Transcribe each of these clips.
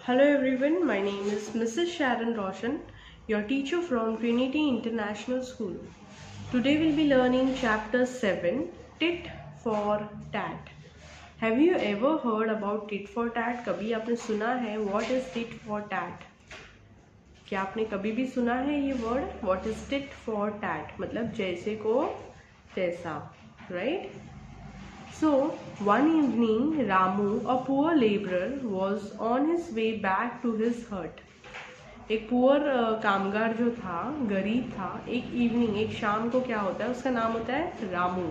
Hello everyone, my name is Mrs. Sharon Roshan, your teacher from Trinity International School. Today we'll be learning chapter 7, Tit for Tat. Have you ever heard about tit for tat? कभी आपने सुना है what is tit for tat? क्या आपने कभी भी सुना है ये word? What is tit for tat? मतलब जैसे को तैसा, right? So, one evening, Ramu, a poor laborer, was on his way back to his hut. एक पुअर कामगार जो था, गरीब था, एक इवनिंग, एक शाम को क्या होता है, उसका नाम होता है Ramu.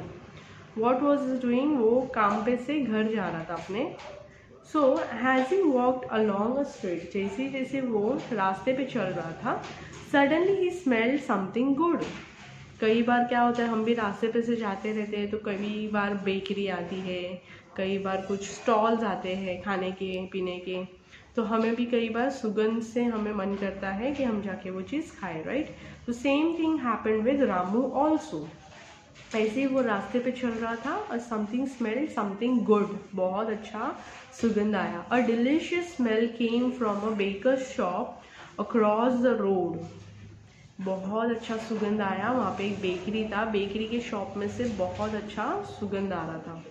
What was he doing? वो काम पे से घर जा रहा था अपने. So, as he walked along a street, जैसे जैसे वो रास्ते पे चल रहा था, suddenly he smelled something good. कई बार क्या होता है, हम भी रास्ते पे से जाते रहते हैं तो कई बार बेकरी आती है, कई बार कुछ स्टॉल्स आते हैं खाने के पीने के, तो हमें भी कई बार सुगंध से हमें मन करता है कि हम जाके वो चीज़ खाएं, राइट. तो same thing happened with Ramu also. ऐसे ही वो रास्ते पे चल रहा था और समथिंग स्मेल्ड समथिंग गुड, बहुत अच्छा सुगंध आया. A delicious smell came from a baker's shop across the road. बहुत अच्छा सुगंध आया. वहाँ पे एक बेकरी था, बेकरी के शॉप में से बहुत अच्छा सुगंध आ रहा था.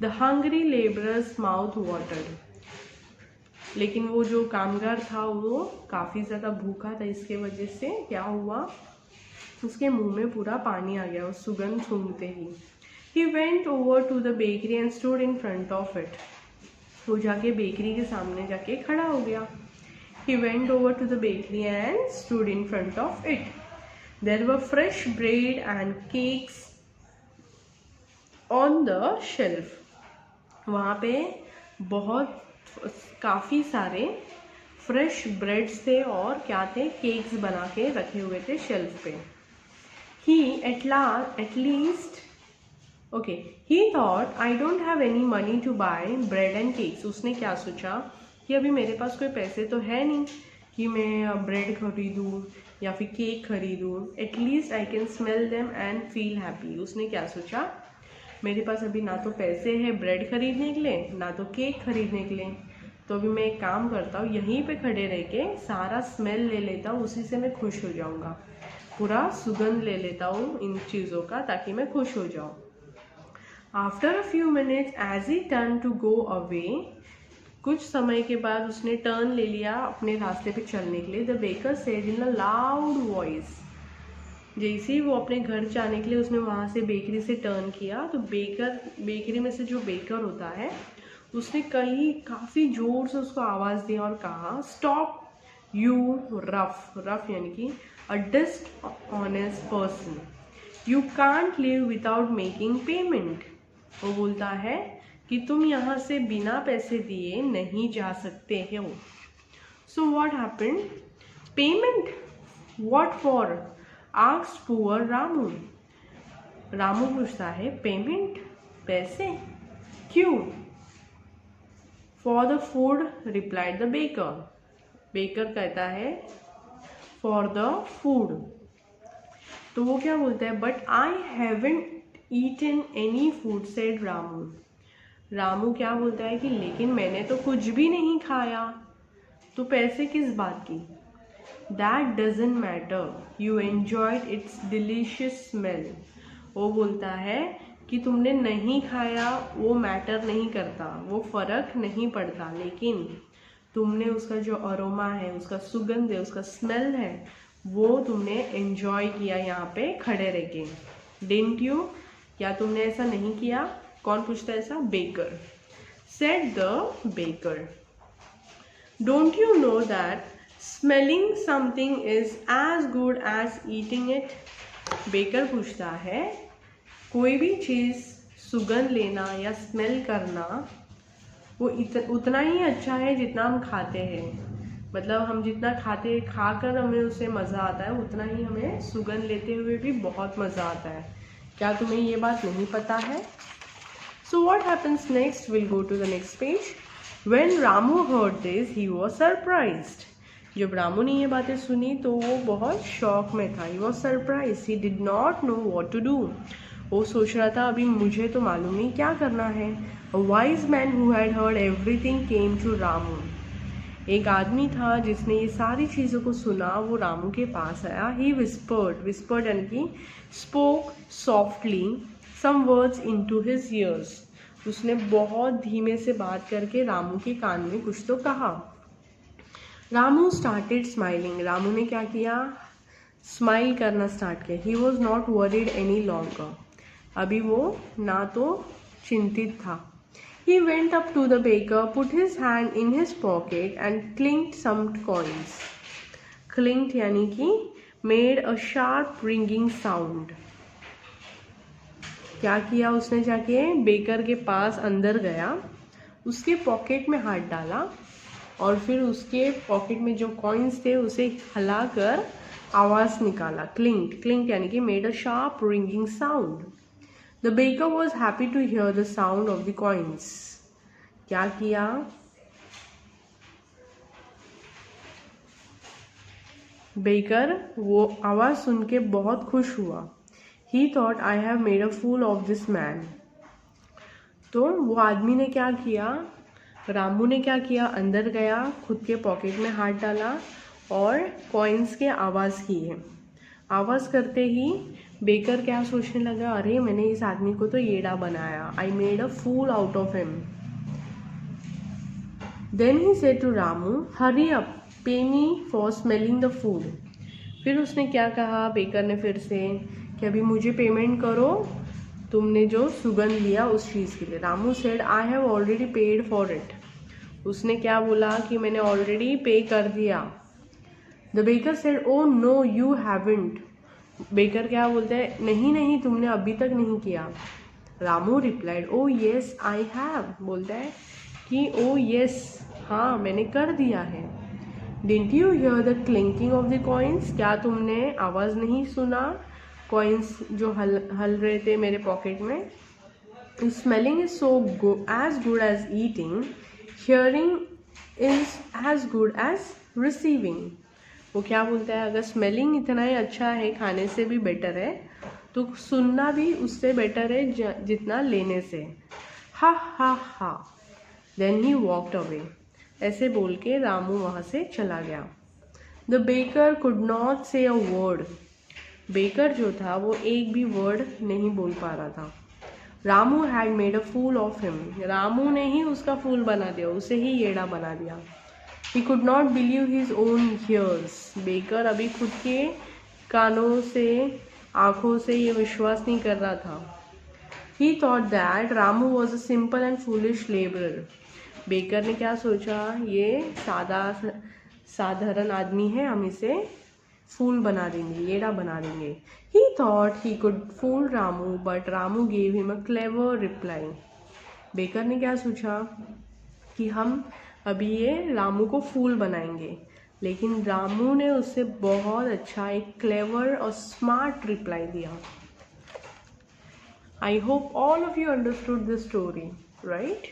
The hungry labourers mouth watered. लेकिन वो जो कामगार था वो काफ़ी ज़्यादा भूखा था, इसके वजह से क्या हुआ, उसके मुंह में पूरा पानी आ गया उस सुगंध सूंघते ही. He went over to the bakery and stood in front of it. वो जाके बेकरी के सामने जाके खड़ा हो गया. He went over to the bakery and stood in front of it. There were fresh bread and cakes on the shelf. वहाँ पे बहुत काफ़ी सारे फ्रेश ब्रेड्स थे और क्या थे, केक्स बना के रखे हुए थे शेल्फ पे. He at least he thought, I don't have any money to buy bread and cakes. उसने क्या सोचा कि अभी मेरे पास कोई पैसे तो है नहीं कि मैं ब्रेड खरीदूँ या फिर केक खरीदूँ. At least I can smell them and feel happy. उसने क्या सोचा, मेरे पास अभी ना तो पैसे हैं ब्रेड खरीदने के लिए, ना तो केक खरीदने के लिए, तो अभी मैं एक काम करता हूँ, यहीं पे खड़े रह के सारा स्मेल ले लेता हूँ, उसी से मैं खुश हो जाऊँगा. पूरा सुगंध ले लेता हूँ इन चीज़ों का ताकि मैं खुश हो जाऊँ. After a few minutes as he turn to go away. कुछ समय के बाद उसने टर्न ले लिया अपने रास्ते पे चलने के लिए. The baker said in a loud voice. जैसे ही वो अपने घर जाने के लिए उसने वहाँ से बेकरी से टर्न किया, तो बेकरी में से जो बेकर होता है उसने काफ़ी ज़ोर से उसको आवाज़ दिया और कहा, स्टॉप यू रफ यानी कि a dishonest person, you can't live without making payment. वो बोलता है कि तुम यहाँ से बिना पैसे दिए नहीं जा सकते हो. So what happened, payment what for asked poor Ramu. Ramu पूछता है, पेमेंट, पैसे क्यों? For the food replied the baker. Baker कहता है फॉर द फूड. तो वो क्या बोलता है, but I haven't eaten any food said Ramu. Ramu क्या बोलता है कि लेकिन मैंने तो कुछ भी नहीं खाया, तो पैसे किस बात की. That doesn't matter, you enjoyed it's delicious smell. वो बोलता है कि तुमने नहीं खाया वो मैटर नहीं करता, वो फ़र्क नहीं पड़ता, लेकिन तुमने उसका जो अरोमा है, उसका सुगंध है, उसका स्मेल है, वो तुमने एन्जॉय किया यहाँ पे खड़े रह के. डिडंट यू, क्या तुमने ऐसा नहीं किया. कौन पूछता है ऐसा, baker. Said the baker, don't you know that smelling something is as good as eating it. Baker पूछता है, कोई भी चीज़ सुगंध लेना या स्मेल करना वो उतना ही अच्छा है जितना हम खाते हैं. मतलब हम जितना खाकर हमें उससे मज़ा आता है, उतना ही हमें सुगंध लेते हुए भी बहुत मज़ा आता है. क्या तुम्हें ये बात नहीं पता है? So what happens next? We'll go to the next page. When Ramu heard this, he was surprised. जब रामू ने ये बातें सुनी तो वो बहुत शॉक में था. He was surprised. He did not know what to do. वो सोच रहा था अभी मुझे तो मालूम नहीं क्या करना है. A wise man who had heard everything came to Ramu. एक आदमी था जिसने ये सारी चीज़ों को सुना, वो रामू के पास आया। ही विस्पर्ड यानी कि spoke softly some words into his ears. उसने बहुत धीमे से बात करके रामू के कान में कुछ तो कहा। Ramu started smiling. रामू ने क्या किया? स्माइल करना स्टार्ट किया। He was not worried any longer. अभी वो ना तो चिंतित था। He went up to the baker, put his hand in his pocket and clinked some coins. Clinked यानी कि made a sharp ringing sound. क्या किया उसने? जाके बेकर के पास अंदर गया, उसके पॉकेट में हाथ डाला और फिर उसके पॉकेट में जो कॉइन्स थे उसे हिलाकर आवाज़ निकाला। क्लिंक्ड यानी कि made a sharp ringing sound. The baker was happy to hear the sound of the coins. क्या किया? बेकर वो आवाज़ सुन के बहुत खुश हुआ। He thought I have made a fool of this man. तो वो आदमी ने क्या किया? रामू ने क्या किया? अंदर गया, खुद के पॉकेट में हाथ डाला और कॉइन्स के आवाज़ की है। आवाज़ करते ही बेकर क्या सोचने लगा? अरे मैंने इस आदमी को तो येड़ा बनाया। I made a fool out of him. Then he said to Ramu, hurry up, pay me for smelling the food. फिर उसने क्या कहा बेकर ने फिर से कि अभी मुझे पेमेंट करो तुमने जो सुगंध लिया उस चीज़ के लिए। Ramu said I have already paid for it. उसने क्या बोला कि मैंने ऑलरेडी पे कर दिया। The baker said oh no you haven't. Baker क्या बोलते हैं? नहीं तुमने अभी तक नहीं किया। Ramu replied oh yes I have. बोलता है कि ओ येस, हाँ मैंने कर दिया है। Didn't you hear the clinking of the coins. क्या तुमने आवाज़ नहीं सुना कॉइन्स जो हल रहे थे मेरे पॉकेट में? Smelling is so as good as eating, hearing is as good as receiving. वो क्या बोलता है? अगर स्मेलिंग इतना ही अच्छा है, खाने से भी बेटर है, तो सुनना भी उससे बेटर है जितना लेने से। Ha ha ha. Then he walked away. ऐसे बोल के रामू वहाँ से चला गया। द बेकर कुड नॉट से अ वर्ड। बेकर जो था वो एक भी वर्ड नहीं बोल पा रहा था। Ramu had made a fool of him. Ramu ने ही उसका फूल बना दिया, उसे ही येड़ा बना दिया। He could not believe his own ears. Baker अभी खुद के कानों से, आँखों से ये विश्वास नहीं कर रहा था। He thought that Ramu was a simple and foolish laborer. Baker ने क्या सोचा? ये साधारण आदमी है, हम इसे फूल बना देंगे, येड़ा बना देंगे। He thought he could fool Ramu, but Ramu gave him a clever reply. Baker ने क्या सोचा कि हम अभी ये रामू को फूल बनाएंगे, लेकिन रामू ने उससे बहुत अच्छा एक क्लेवर और स्मार्ट रिप्लाई दिया। I hope all of you understood this story, right?